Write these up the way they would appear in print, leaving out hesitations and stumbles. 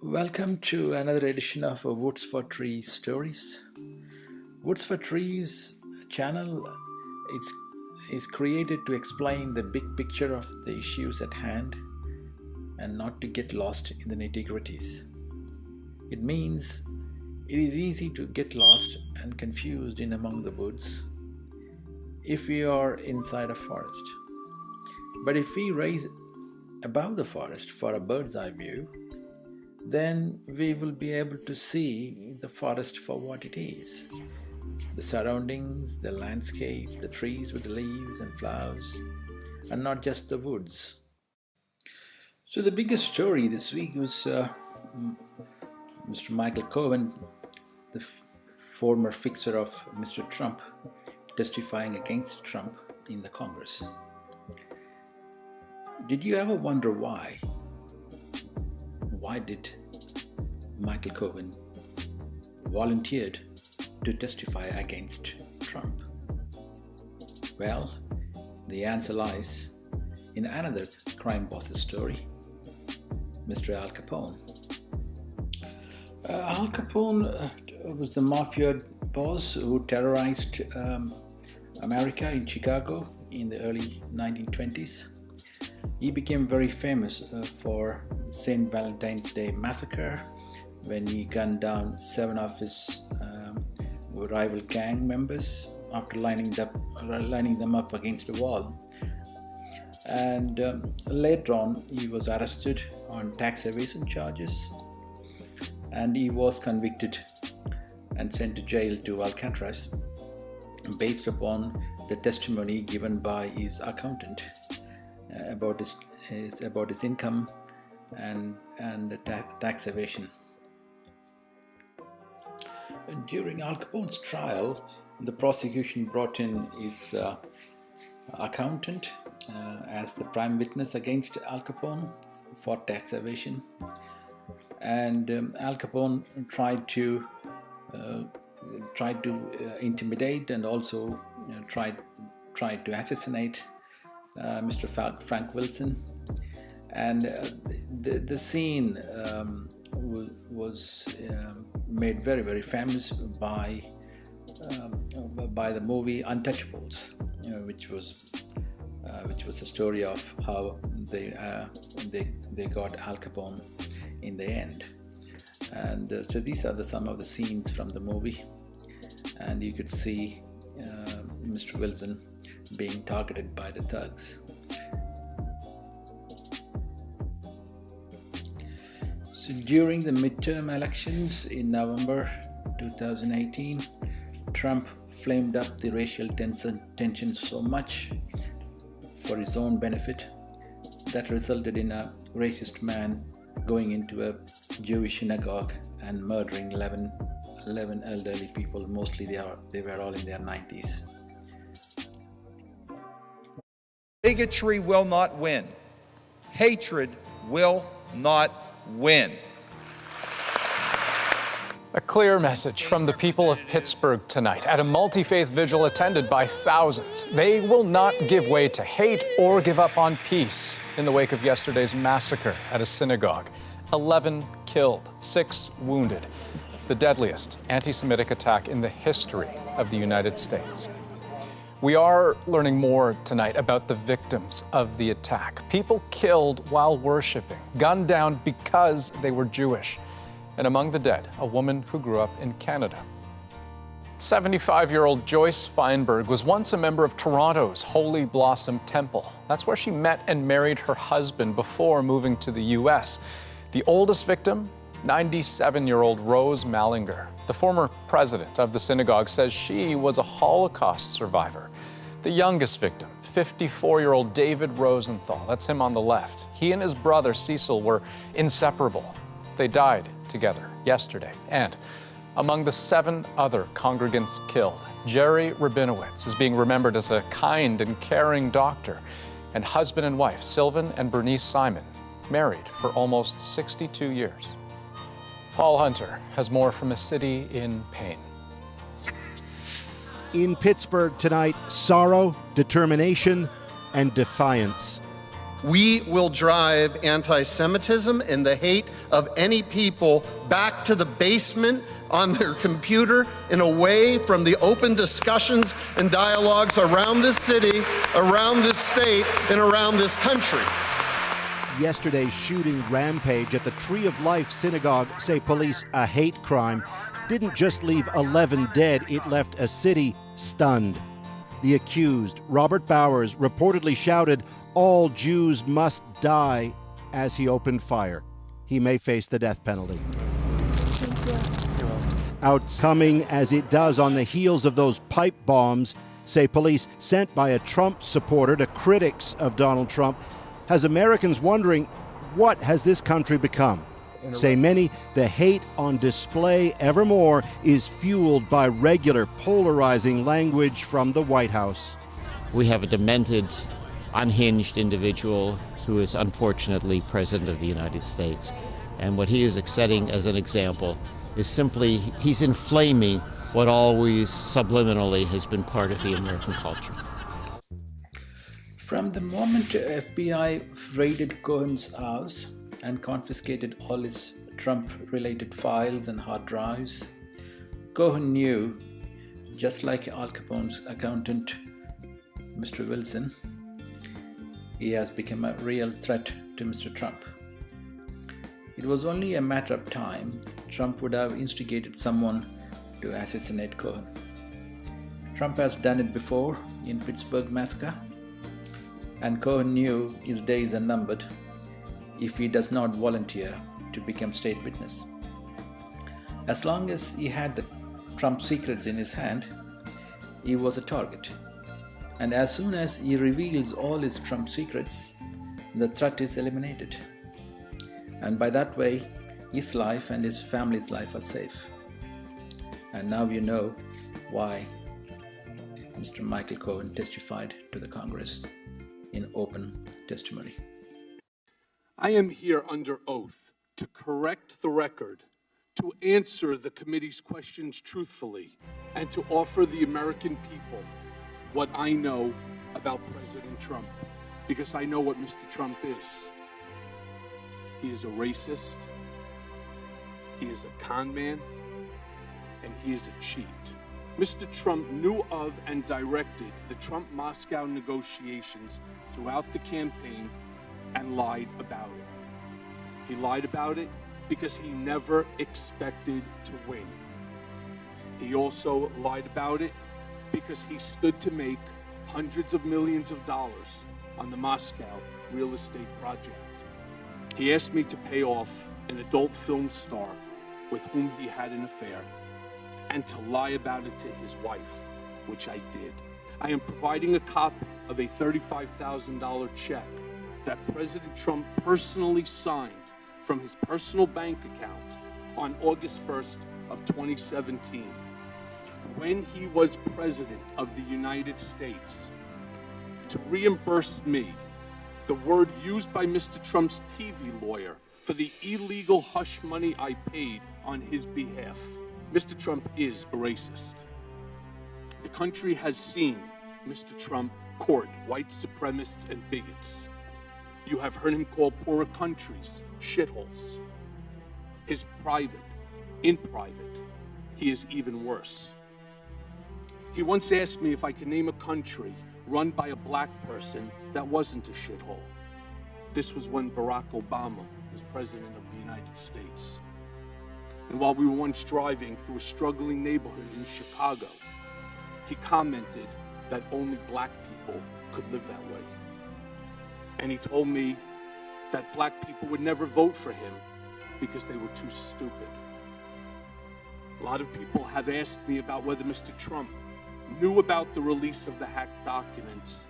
Welcome to another edition of Woods for Trees Stories. Woods for Trees channel is created to explain the big picture of the issues at hand and not to get lost in the nitty-gritties. It means it is easy to get lost and confused in among the woods if we are inside a forest. But if we raise above the forest for a bird's eye view, then we will be able to see the forest for what it is. The surroundings, the landscape, the trees with the leaves and flowers, and not just the woods. So the biggest story this week was Mr. Michael Cohen, the former fixer of Mr. Trump, testifying against Trump in the Congress. Did you ever wonder why? Why did Michael Cohen volunteered to testify against Trump? Well, the answer lies in another crime boss's story, Mr. Al Capone. Al Capone was the mafia boss who terrorized America in Chicago in the early 1920s. He became very famous for St. Valentine's Day massacre, when he gunned down 7 of his rival gang members after lining them up against a wall. And later on, he was arrested on tax evasion charges, and he was convicted and sent to jail to Alcatraz based upon the testimony given by his accountant about his income and tax evasion. During Al Capone's trial, the prosecution brought in his accountant as the prime witness against Al Capone for tax evasion, and Al Capone tried to intimidate and also tried to assassinate Mr. Frank Wilson, and the scene was made very, very famous by the movie Untouchables, which was a story of how they got Al Capone in the end. And so these are some of the scenes from the movie, and you could see Mr. Wilson being targeted by the thugs. So during the midterm elections in November 2018, Trump flamed up the racial tension so much for his own benefit that resulted in a racist man going into a Jewish synagogue and murdering 11 elderly people. Mostly they were all in their 90s. Bigotry will not win. Hatred will not win. A clear message from the people of Pittsburgh tonight at a multi-faith vigil attended by thousands. They will not give way to hate or give up on peace in the wake of yesterday's massacre at a synagogue. 11 killed, 6 wounded. The deadliest anti-Semitic attack in the history of the United States. We are learning more tonight about the victims of the attack. People killed while worshiping, gunned down because they were Jewish. And among the dead, a woman who grew up in Canada. 75-year-old Joyce Feinberg was once a member of Toronto's Holy Blossom Temple. That's where she met and married her husband before moving to the U.S. The oldest victim, 97-year-old Rose Mallinger. The former president of the synagogue says she was a Holocaust survivor. The youngest victim, 54-year-old David Rosenthal, that's him on the left. He and his brother Cecil were inseparable. They died together yesterday. And among the 7 other congregants killed, Jerry Rabinowitz is being remembered as a kind and caring doctor, and husband and wife, Sylvan and Bernice Simon, married for almost 62 years. Paul Hunter has more from a city in pain. In Pittsburgh tonight, sorrow, determination, and defiance. We will drive anti-Semitism and the hate of any people back to the basement on their computer and away from the open discussions and dialogues around this city, around this state, and around this country. Yesterday's shooting rampage at the Tree of Life synagogue, say police, a hate crime, didn't just leave 11 dead, it left a city stunned. The accused, Robert Bowers, reportedly shouted, "All Jews must die," as he opened fire. He may face the death penalty. Outcoming as it does on the heels of those pipe bombs, say police, sent by a Trump supporter to critics of Donald Trump, has Americans wondering, what has this country become? Say many, the hate on display evermore is fueled by regular polarizing language from the White House. We have a demented, unhinged individual who is unfortunately President of the United States. And what he is setting as an example is simply, he's inflaming what always subliminally has been part of the American culture. From the moment FBI raided Cohen's house and confiscated all his Trump-related files and hard drives, Cohen knew, just like Al Capone's accountant, Mr. Wilson, he has become a real threat to Mr. Trump. It was only a matter of time Trump would have instigated someone to assassinate Cohen. Trump has done it before in Pittsburgh massacre, and Cohen knew his days are numbered if he does not volunteer to become state witness. As long as he had the Trump secrets in his hand, he was a target. And as soon as he reveals all his Trump secrets, the threat is eliminated. And by that way, his life and his family's life are safe. And now you know why Mr. Michael Cohen testified to the Congress in open testimony. I am here under oath to correct the record, to answer the committee's questions truthfully, and to offer the American people what I know about President Trump, because I know what Mr. Trump is. He is a racist, he is a con man, and he is a cheat. Mr. Trump knew of and directed the Trump-Moscow negotiations throughout the campaign and lied about it. He lied about it because he never expected to win. He also lied about it because he stood to make hundreds of millions of dollars on the Moscow real estate project. He asked me to pay off an adult film star with whom he had an affair, and to lie about it to his wife, which I did. I am providing a copy of a $35,000 check that President Trump personally signed from his personal bank account on August 1st of 2017, when he was President of the United States, to reimburse me, the word used by Mr. Trump's TV lawyer, for the illegal hush money I paid on his behalf. Mr. Trump is a racist. The country has seen Mr. Trump court white supremacists and bigots. You have heard him call poorer countries shitholes. His in private, he is even worse. He once asked me if I could name a country run by a black person that wasn't a shithole. This was when Barack Obama was president of the United States. And while we were once driving through a struggling neighborhood in Chicago, he commented that only black people could live that way. And he told me that black people would never vote for him because they were too stupid. A lot of people have asked me about whether Mr. Trump knew about the release of the hacked documents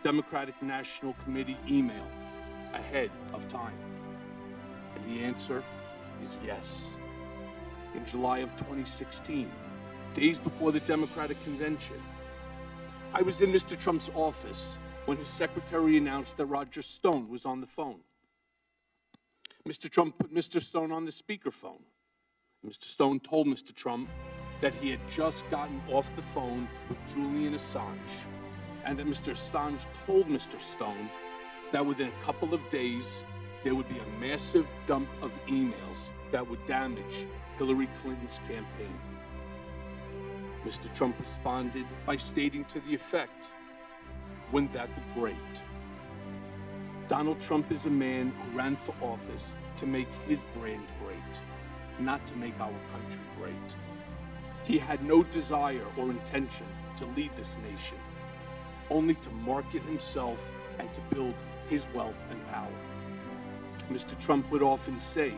Democratic National Committee emailed ahead of time. And the answer is yes. In July of 2016, days before the Democratic Convention, I was in Mr. Trump's office when his secretary announced that Roger Stone was on the phone. Mr. Trump put Mr. Stone on the speakerphone. Mr. Stone told Mr. Trump that he had just gotten off the phone with Julian Assange, and that Mr. Assange told Mr. Stone that within a couple of days, there would be a massive dump of emails that would damage Hillary Clinton's campaign. Mr. Trump responded by stating to the effect, "Wouldn't that be great?" Donald Trump is a man who ran for office to make his brand great, not to make our country great. He had no desire or intention to lead this nation, only to market himself and to build his wealth and power. Mr. Trump would often say,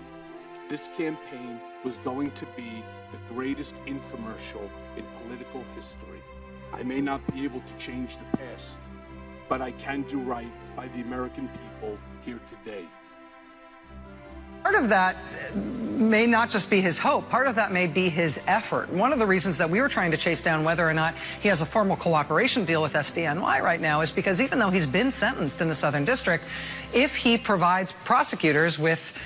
this campaign was going to be the greatest infomercial in political history. I may not be able to change the past, but I can do right by the American people here today. Part of that may not just be his hope. Part of that may be his effort. One of the reasons that we were trying to chase down whether or not he has a formal cooperation deal with SDNY right now is because even though he's been sentenced in the Southern District, if he provides prosecutors with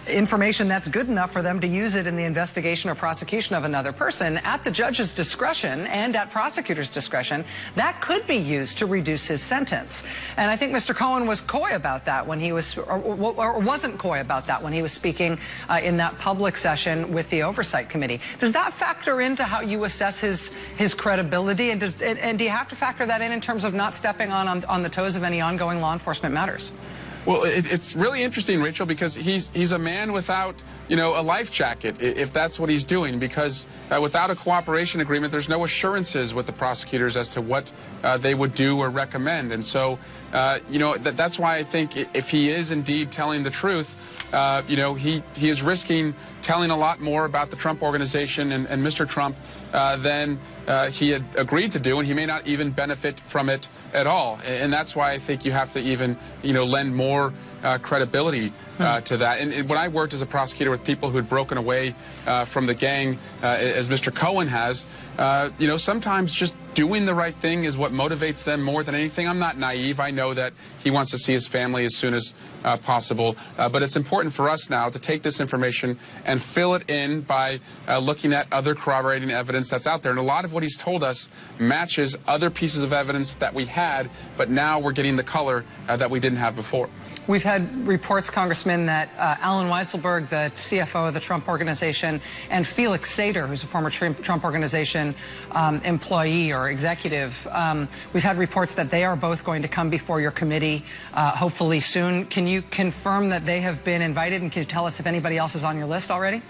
information that's good enough for them to use it in the investigation or prosecution of another person at the judge's discretion and at prosecutor's discretion, that could be used to reduce his sentence. And I think Mr. Cohen was coy about that when he was, or wasn't coy about that when he was speaking in that public session with the Oversight Committee. Does that factor into how you assess his credibility? And do you have to factor that in terms of not stepping on the toes of any ongoing law enforcement matters? Well, it's really interesting, Rachel, because he's a man without, a life jacket, if that's what he's doing, because without a cooperation agreement, there's no assurances with the prosecutors as to what they would do or recommend. And so, that's why I think if he is indeed telling the truth, he is risking telling a lot more about the Trump organization and Mr. Trump than he had agreed to do, and he may not even benefit from it at all. And that's why I think you have to even, lend more credibility to that. And when I worked as a prosecutor with people who had broken away from the gang, as Mr. Cohen has, sometimes just doing the right thing is what motivates them more than anything. I'm not naive. I know that he wants to see his family as soon as possible. But it's important for us now to take this information and fill it in by looking at other corroborating evidence that's out there. And a lot of what he's told us matches other pieces of evidence that we had, but now we're getting the color that we didn't have before. We've had reports, Congressman, that Alan Weisselberg, the CFO of the Trump Organization, and Felix Sater, who's a former Trump Organization employee or executive, we've had reports that they are both going to come before your committee hopefully soon. Can you confirm that they have been invited, and can you tell us if anybody else is on your list already?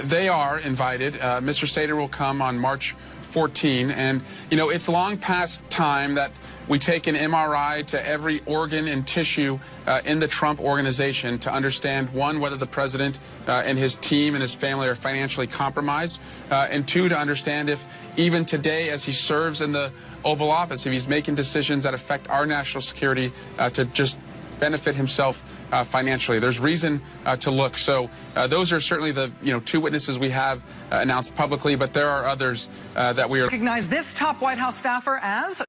They are invited. Mr. Sater will come on March 14, and it's long past time that we take an MRI to every organ and tissue in the Trump Organization to understand, one, whether the president and his team and his family are financially compromised, and two, to understand if even today, as he serves in the Oval Office, if he's making decisions that affect our national security to just benefit himself financially. There's reason to look. So those are certainly the two witnesses we have announced publicly, but there are others that we are. Recognize this top White House staffer as